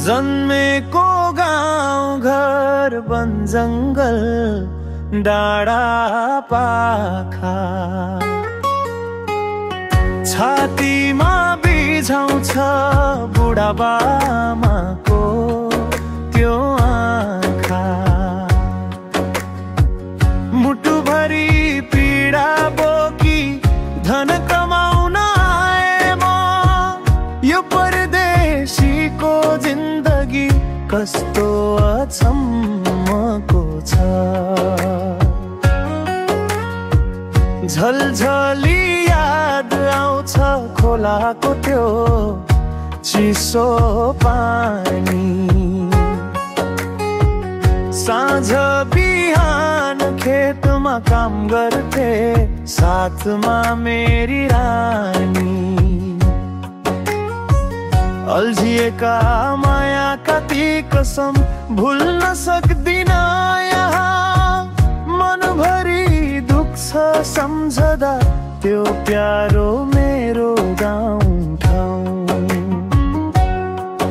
जन्मेको गाउँ घर वन जङ्गल डाँडा पाखा छातीमा बिझाउँछ बुढाबामाको त्यो आँखा मुटुभरि पीडा बोकी धन कमाउन आए म यो परदेशीको जिन्दगी कस्तो अचम्मको छ झलझली याद आउँछ खोलाको त्यो चिसो पानी साँझ बिहान खेतमा काम गर्थे साथमा मेरी रानी अल्झिएका मायाका ती कसम भुल्न सक्दिन यहाँ मनभरि दुख्छ सम्झदा त्यो प्यारो मेरो गाउँ ठाउँ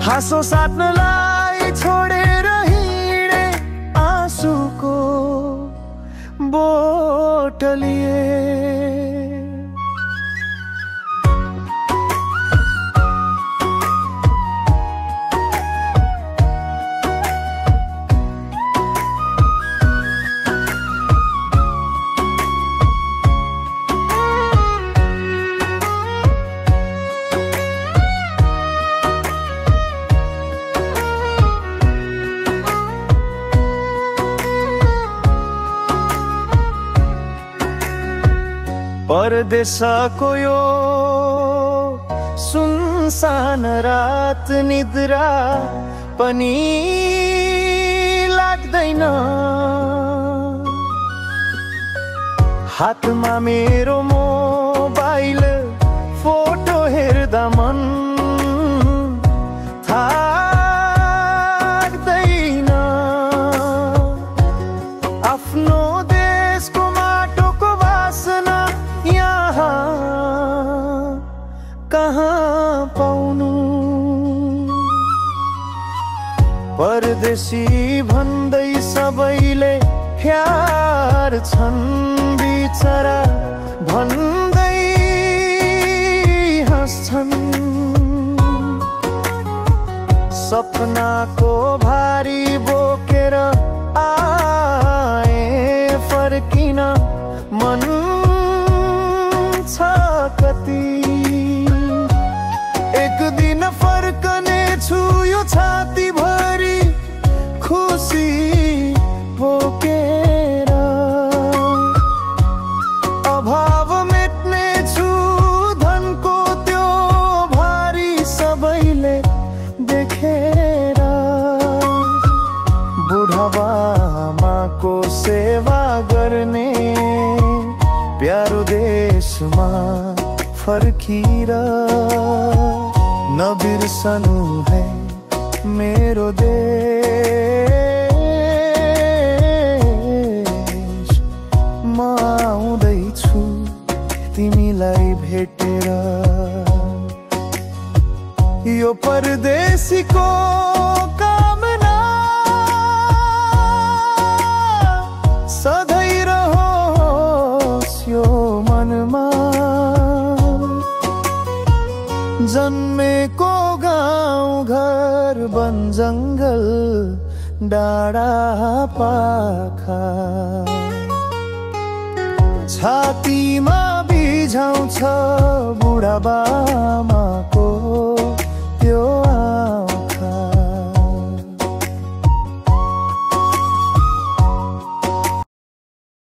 हाँसो साट्नलाई छोडेर हिँडे आँसुको बोटलिए परदेशको यो सुनसान रात निद्रा पनि लाग्दैन हातमा मेरो मोबाइल फोटो हेर्दा मन थाक्दैन आफ्नो देशको माटोको वासना कहाँ पाउनु परदेशी भन्दै सबैले प्यार छन् बिचरा भन्दै हाँस्छन् सपनाको भारी बोकेर आए फर्किन मन छ कति एक दिन फर्कने छु यो छाती भरी खुसी बोकेर अभाव मेट्ने छु धनको त्यो भारी सबैले देखेर बुढाबामाको सेवा गर्ने प्यारो देशमा फर्किएर नबिर्सनु है मेरो देश म आउँदैछु तिमीलाई भेटेर यो परदेशीको कामना सधैँ रहोस् यो मनमा जन्मेको गाउँ घर वन जङ्गल डाँडा पाखा छातीमा बिझाउँछ बुढाबामाको